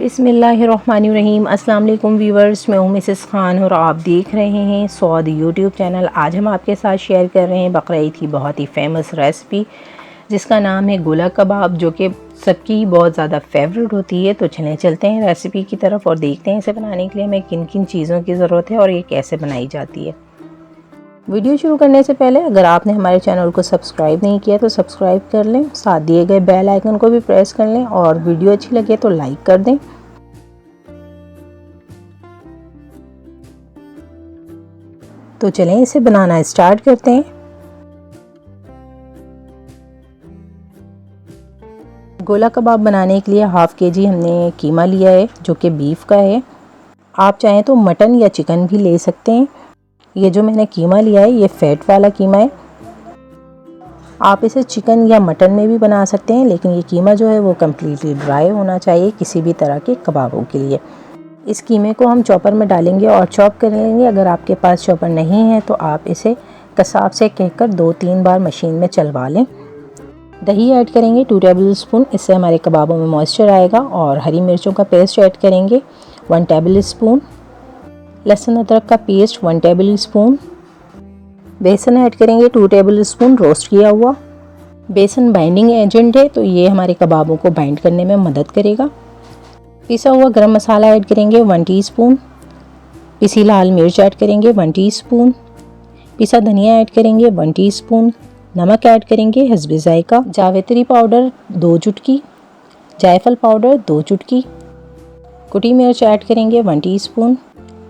बिस्मिल्लाहिर्रहमानिर्रहीम। अस्सलाम वालेकुम व्यूवर्स, मैं हूँ मिसेस खान और आप देख रहे हैं सौद यूट्यूब चैनल। आज हम आपके साथ शेयर कर रहे हैं बकरा ईद की बहुत ही फेमस रेसिपी जिसका नाम है गोला कबाब, जो कि सबकी बहुत ज़्यादा फेवरेट होती है। तो चलते हैं रेसिपी की तरफ और देखते हैं इसे बनाने के लिए हमें किन किन चीज़ों की ज़रूरत है और ये कैसे बनाई जाती है। वीडियो शुरू करने से पहले अगर आपने हमारे चैनल को सब्सक्राइब नहीं किया तो सब्सक्राइब कर लें, साथ दिए गए बेल आइकन को भी प्रेस कर लें और वीडियो अच्छी लगे तो लाइक कर दें। तो चलें इसे बनाना स्टार्ट करते हैं। गोला कबाब बनाने के लिए हाफ़ केजी हमने कीमा लिया है जो कि बीफ का है। आप चाहें तो मटन या चिकन भी ले सकते हैं। ये जो मैंने कीमा लिया है ये फ़ैट वाला कीमा है। आप इसे चिकन या मटन में भी बना सकते हैं, लेकिन ये कीमा जो है वो कम्प्लीटली ड्राई होना चाहिए किसी भी तरह के कबाबों के लिए। इस कीमे को हम चॉपर में डालेंगे और चॉप कर लेंगे। अगर आपके पास चॉपर नहीं है तो आप इसे कसाब से कहकर 2-3 बार मशीन में चलवा लें। दही ऐड करेंगे 2 टेबल स्पून, इससे हमारे कबाबों में मॉइस्चर आएगा। और हरी मिर्चों का पेस्ट ऐड करेंगे 1 टेबल स्पून। लहसुन अदरक का पेस्ट 1 टेबल स्पून। बेसन ऐड करेंगे 2 टेबल स्पून रोस्ट किया हुआ। बेसन बाइंडिंग एजेंट है तो ये हमारे कबाबों को बाइंड करने में मदद करेगा। पिसा हुआ गरम मसाला ऐड करेंगे 1 टीस्पून। पिसी लाल मिर्च ऐड करेंगे 1 टीस्पून। पिसा धनिया ऐड करेंगे 1 टीस्पून। नमक ऐड करेंगे हस्बे जायका। जावित्री पाउडर 2 चुटकी। जायफल पाउडर 2 चुटकी। कुटी मिर्च ऐड करेंगे 1 टीस्पून।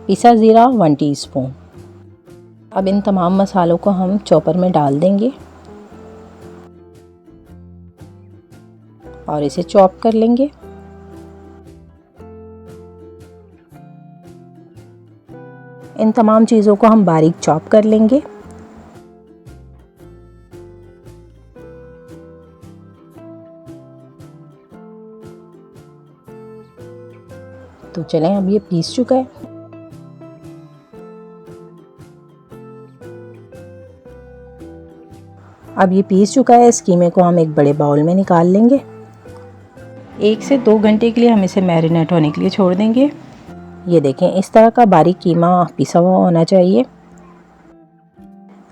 पिसा ज़ीरा 1 टीस्पून। अब इन तमाम मसालों को हम चॉपर में डाल देंगे और इसे चॉप कर लेंगे। इन तमाम चीज़ों को हम बारीक चॉप कर लेंगे। तो चलें, अब ये पीस चुका है। अब ये पीस चुका है। इस कीमे को हम एक बड़े बाउल में निकाल लेंगे। 1 से 2 घंटे के लिए हम इसे मैरिनेट होने के लिए छोड़ देंगे। ये देखें, इस तरह का बारीक कीमा पिसा हुआ होना चाहिए।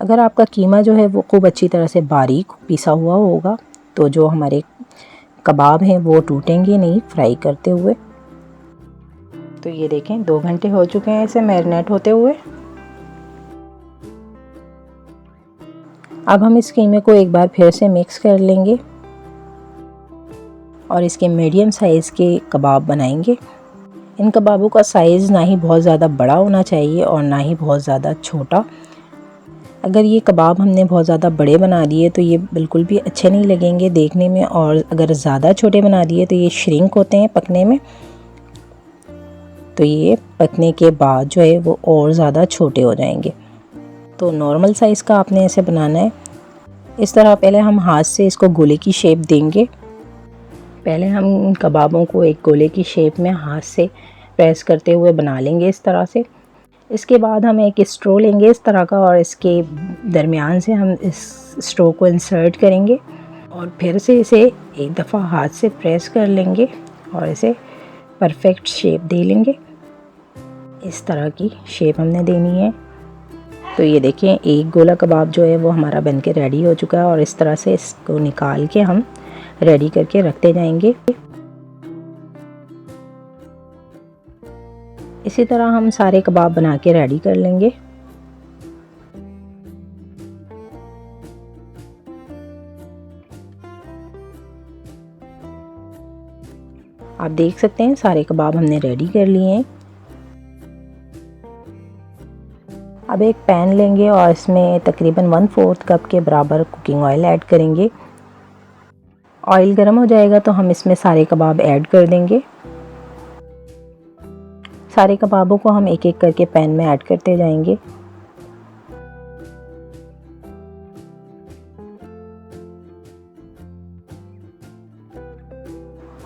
अगर आपका कीमा जो है वो खूब अच्छी तरह से बारीक पिसा हुआ होगा तो जो हमारे कबाब हैं वो टूटेंगे नहीं फ्राई करते हुए। तो ये देखें 2 घंटे हो चुके हैं इसे मैरिनेट होते हुए। अब हम इस कीमे को एक बार फिर से मिक्स कर लेंगे और इसके मीडियम साइज़ के कबाब बनाएंगे। इन कबाबों का साइज़ ना ही बहुत ज़्यादा बड़ा होना चाहिए और ना ही बहुत ज़्यादा छोटा। अगर ये कबाब हमने बहुत ज़्यादा बड़े बना दिए तो ये बिल्कुल भी अच्छे नहीं लगेंगे देखने में, और अगर ज़्यादा छोटे बना दिए तो ये श्रिंक होते हैं पकने में। तो ये पकने के बाद जो है वो और ज़्यादा छोटे हो जाएंगे। तो नॉर्मल साइज़ का आपने ऐसे बनाना है। इस तरह पहले हम हाथ से इसको गोले की शेप देंगे। पहले हम कबाबों को एक गोले की शेप में हाथ से प्रेस करते हुए बना लेंगे इस तरह से। इसके बाद हम एक स्ट्रो लेंगे इस तरह का और इसके दरमियान से हम इस स्ट्रो को इंसर्ट करेंगे और फिर से इसे एक दफ़ा हाथ से प्रेस कर लेंगे और इसे परफेक्ट शेप दे लेंगे। इस तरह की शेप हमने देनी है। तो ये देखें, एक गोला कबाब जो है वो हमारा बनके रेडी हो चुका है और इस तरह से इसको निकाल के हम रेडी करके रखते जाएंगे। इसी तरह हम सारे कबाब बना के रेडी कर लेंगे। आप देख सकते हैं सारे कबाब हमने रेडी कर लिए हैं। अब एक पैन लेंगे और इसमें तकरीबन 1/4 कप के बराबर कुकिंग ऑयल ऐड करेंगे। ऑयल गर्म हो जाएगा तो हम इसमें सारे कबाब ऐड कर देंगे। सारे कबाबों को हम एक एक करके पैन में ऐड करते जाएंगे।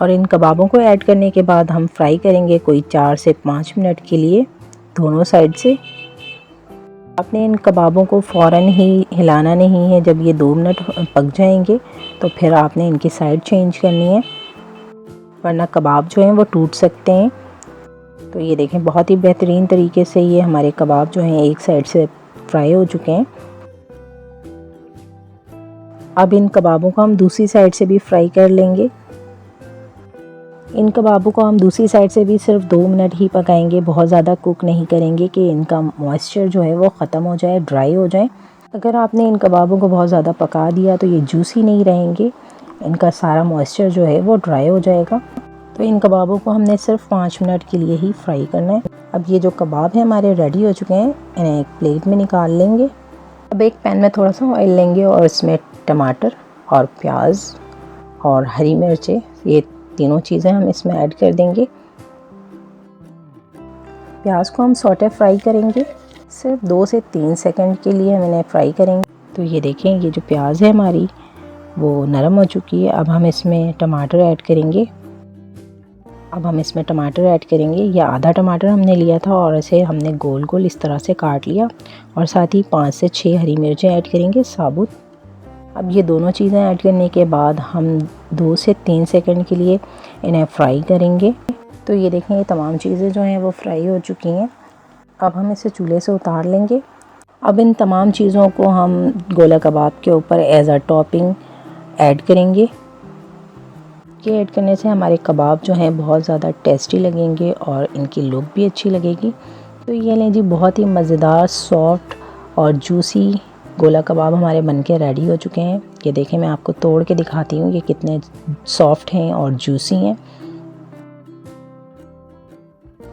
और इन कबाबों को ऐड करने के बाद हम फ्राई करेंगे कोई 4 से 5 मिनट के लिए दोनों साइड से। आपने इन कबाबों को फ़ौरन ही हिलाना नहीं है। जब ये 2 मिनट पक जाएंगे तो फिर आपने इनकी साइड चेंज करनी है। वरना कबाब जो हैं वो टूट सकते हैं। तो ये देखें बहुत ही बेहतरीन तरीके से ये हमारे कबाब जो हैं एक साइड से फ्राई हो चुके हैं। अब इन कबाबों को हम दूसरी साइड से भी फ्राई कर लेंगे। इन कबाबों को हम दूसरी साइड से भी सिर्फ 2 मिनट ही पकाएंगे, बहुत ज़्यादा कुक नहीं करेंगे कि इनका मॉइस्चर जो है वो ख़त्म हो जाए, ड्राई हो जाए। अगर आपने इन कबाबों को बहुत ज़्यादा पका दिया तो ये जूसी नहीं रहेंगे, इनका सारा मॉइस्चर जो है वो ड्राई हो जाएगा। तो इन कबाबों को हमने सिर्फ 5 मिनट के लिए ही फ्राई करना है। अब ये जो कबाब हैं हमारे रेडी हो चुके हैं, इन्हें एक प्लेट में निकाल लेंगे। अब एक पैन में थोड़ा सा ऑयल लेंगे और इसमें टमाटर और प्याज और हरी मिर्चें, ये तीनों चीज़ें हम इसमें ऐड कर देंगे। प्याज को हम सॉटे फ्राई करेंगे, सिर्फ 2 से 3 सेकंड के लिए हम इन्हें फ्राई करेंगे। तो ये देखें ये जो प्याज है हमारी वो नरम हो चुकी है। अब हम इसमें टमाटर ऐड करेंगे। ये आधा टमाटर हमने लिया था और इसे हमने गोल गोल इस तरह से काट लिया, और साथ ही 5 से 6 हरी मिर्चें ऐड करेंगे साबुत। अब ये दोनों चीज़ें ऐड करने के बाद हम 2 से 3 सेकंड के लिए इन्हें फ्राई करेंगे। तो ये देखें ये तमाम चीज़ें जो हैं वो फ्राई हो चुकी हैं। अब हम इसे चूल्हे से उतार लेंगे। अब इन तमाम चीज़ों को हम गोला कबाब के ऊपर एज अ टॉपिंग ऐड करेंगे। ये ऐड करने से हमारे कबाब जो हैं बहुत ज़्यादा टेस्टी लगेंगे और इनकी लुक भी अच्छी लगेगी। तो ये लें जी, बहुत ही मज़ेदार, सॉफ्ट और जूसी गोला कबाब हमारे बनके रेडी हो चुके हैं। ये देखें मैं आपको तोड़ के दिखाती हूँ ये कितने सॉफ्ट हैं और जूसी हैं।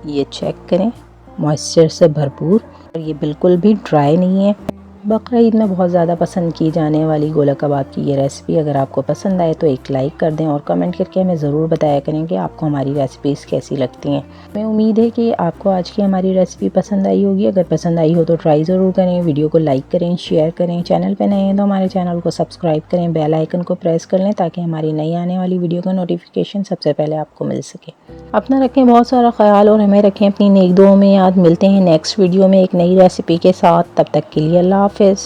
ये चेक करें, मॉइस्चर से भरपूर, और ये बिल्कुल भी ड्राई नहीं है। बकरीद में बहुत ज़्यादा पसंद की जाने वाली गोला कबाब की ये रेसिपी अगर आपको पसंद आए तो एक लाइक कर दें और कमेंट करके हमें ज़रूर बताया करें कि आपको हमारी रेसिपीज़ कैसी लगती हैं। हमें उम्मीद है कि आपको आज की हमारी रेसिपी पसंद आई होगी। अगर पसंद आई हो तो ट्राई ज़रूर करें, वीडियो को लाइक करें, शेयर करें। चैनल पर नए हैं तो हमारे चैनल को सब्सक्राइब करें, बेल आइकन को प्रेस कर लें ताकि हमारी नई आने वाली वीडियो का नोटिफिकेशन सबसे पहले आपको मिल सके। अपना रखें बहुत सारा ख्याल और हमें रखें अपनी नेक दुआओं में याद। मिलते हैं नेक्स्ट वीडियो में एक नई रेसिपी के साथ, तब तक के लिए अल्लाह हाफ़िज़।